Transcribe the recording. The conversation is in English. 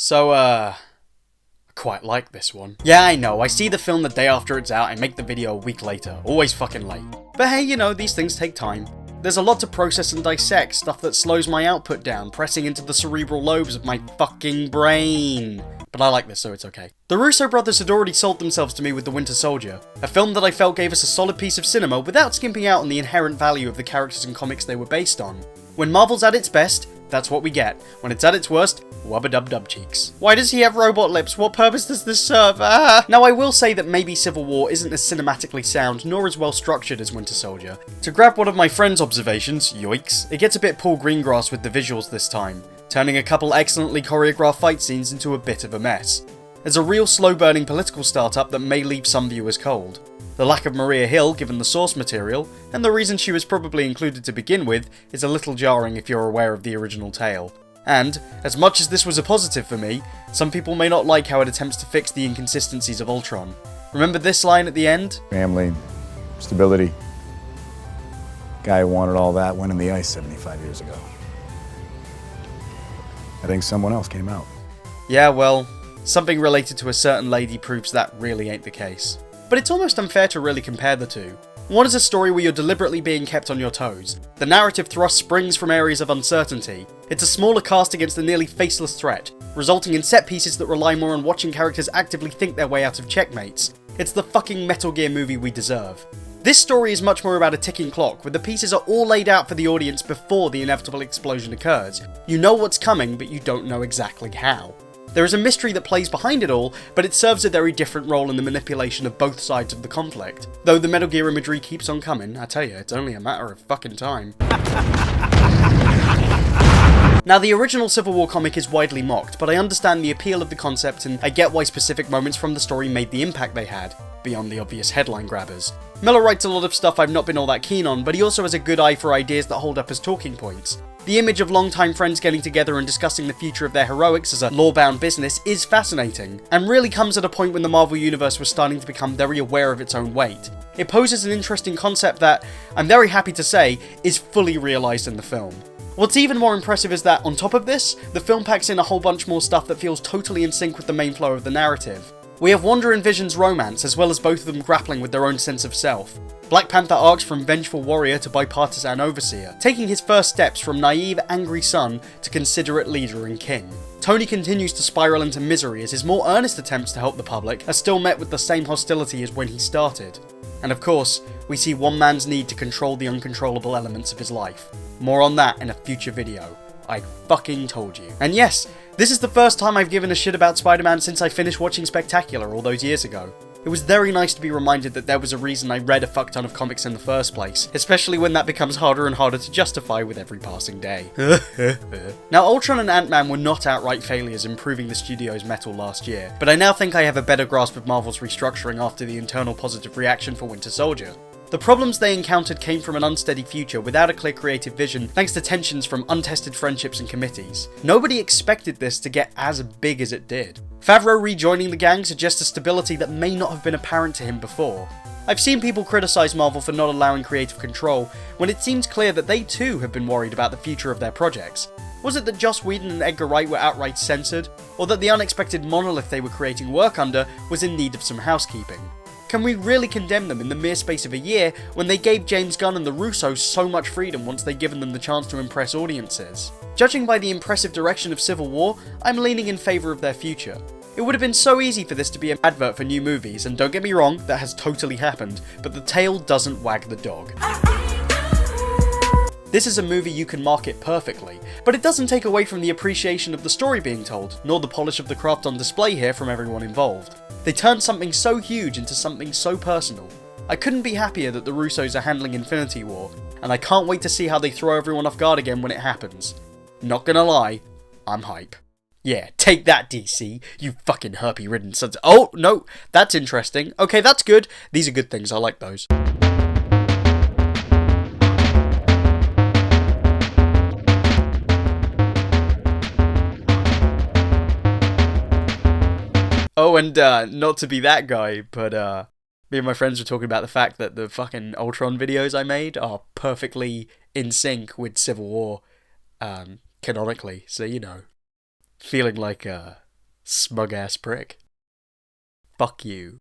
I quite like this one. Yeah, I know, I see the film the day after it's out and make the video a week later. Always fucking late. But hey, you know, these things take time. There's a lot to process and dissect, stuff that slows my output down, pressing into the cerebral lobes of my fucking brain. But I like this, so it's okay. The Russo brothers had already sold themselves to me with The Winter Soldier, a film that I felt gave us a solid piece of cinema without skimping out on the inherent value of the characters and comics they were based on. When Marvel's at its best, that's what we get. When it's at its worst, wubba-dub-dub cheeks. Why does he have robot lips? What purpose does this serve? Now I will say that maybe Civil War isn't as cinematically sound nor as well structured as Winter Soldier. To grab one of my friend's observations, yoicks, it gets a bit Paul Greengrass with the visuals this time, turning a couple excellently choreographed fight scenes into a bit of a mess. There's a real slow-burning political startup that may leave some viewers cold. The lack of Maria Hill, given the source material, and the reason she was probably included to begin with, is a little jarring if you're aware of the original tale. And, as much as this was a positive for me, some people may not like how it attempts to fix the inconsistencies of Ultron. Remember this line at the end? Family, stability. Guy who wanted all that went in the ice 75 years ago. I think someone else came out. Yeah, well, something related to a certain lady proves that really ain't the case. But it's almost unfair to really compare the two. One is a story where you're deliberately being kept on your toes. The narrative thrust springs from areas of uncertainty. It's a smaller cast against a nearly faceless threat, resulting in set pieces that rely more on watching characters actively think their way out of checkmates. It's the fucking Metal Gear movie we deserve. This story is much more about a ticking clock, where the pieces are all laid out for the audience before the inevitable explosion occurs. You know what's coming, but you don't know exactly how. There is a mystery that plays behind it all, but it serves a very different role in the manipulation of both sides of the conflict. Though the Metal Gear imagery keeps on coming, I tell you, it's only a matter of fucking time. Now, the original Civil War comic is widely mocked, but I understand the appeal of the concept and I get why specific moments from the story made the impact they had, beyond the obvious headline grabbers. Miller writes a lot of stuff I've not been all that keen on, but he also has a good eye for ideas that hold up as talking points. The image of longtime friends getting together and discussing the future of their heroics as a law-bound business is fascinating, and really comes at a point when the Marvel Universe was starting to become very aware of its own weight. It poses an interesting concept that, I'm very happy to say, is fully realised in the film. What's even more impressive is that, on top of this, the film packs in a whole bunch more stuff that feels totally in sync with the main flow of the narrative. We have Wanda and Vision's romance, as well as both of them grappling with their own sense of self. Black Panther arcs from vengeful warrior to bipartisan overseer, taking his first steps from naive, angry son to considerate leader and king. Tony continues to spiral into misery as his more earnest attempts to help the public are still met with the same hostility as when he started. And of course, we see one man's need to control the uncontrollable elements of his life. More on that in a future video. I fucking told you. And yes, this is the first time I've given a shit about Spider-Man since I finished watching Spectacular all those years ago. It was very nice to be reminded that there was a reason I read a fuck ton of comics in the first place, especially when that becomes harder and harder to justify with every passing day. Now, Ultron and Ant-Man were not outright failures in proving the studio's mettle last year, but I now think I have a better grasp of Marvel's restructuring after the internal positive reaction for Winter Soldier. The problems they encountered came from an unsteady future without a clear creative vision, thanks to tensions from untested friendships and committees. Nobody expected this to get as big as it did. Favreau rejoining the gang suggests a stability that may not have been apparent to him before. I've seen people criticise Marvel for not allowing creative control, when it seems clear that they too have been worried about the future of their projects. Was it that Joss Whedon and Edgar Wright were outright censored, or that the unexpected monolith they were creating work under was in need of some housekeeping? Can we really condemn them in the mere space of a year when they gave James Gunn and the Russos so much freedom once they'd given them the chance to impress audiences? Judging by the impressive direction of Civil War, I'm leaning in favour of their future. It would have been so easy for this to be an advert for new movies, and don't get me wrong, that has totally happened, but the tail doesn't wag the dog. This is a movie you can market perfectly, but it doesn't take away from the appreciation of the story being told, nor the polish of the craft on display here from everyone involved. They turned something so huge into something so personal. I couldn't be happier that the Russos are handling Infinity War, and I can't wait to see how they throw everyone off guard again when it happens. Not gonna lie, I'm hype. Yeah, take that DC, you fucking herpy-ridden sons. Oh, no, that's interesting. Okay, that's good. These are good things, I like those. Oh, and not to be that guy, but me and my friends were talking about the fact that the fucking Ultron videos I made are perfectly in sync with Civil War, canonically. So, you know, feeling like Smug ass prick. Fuck you.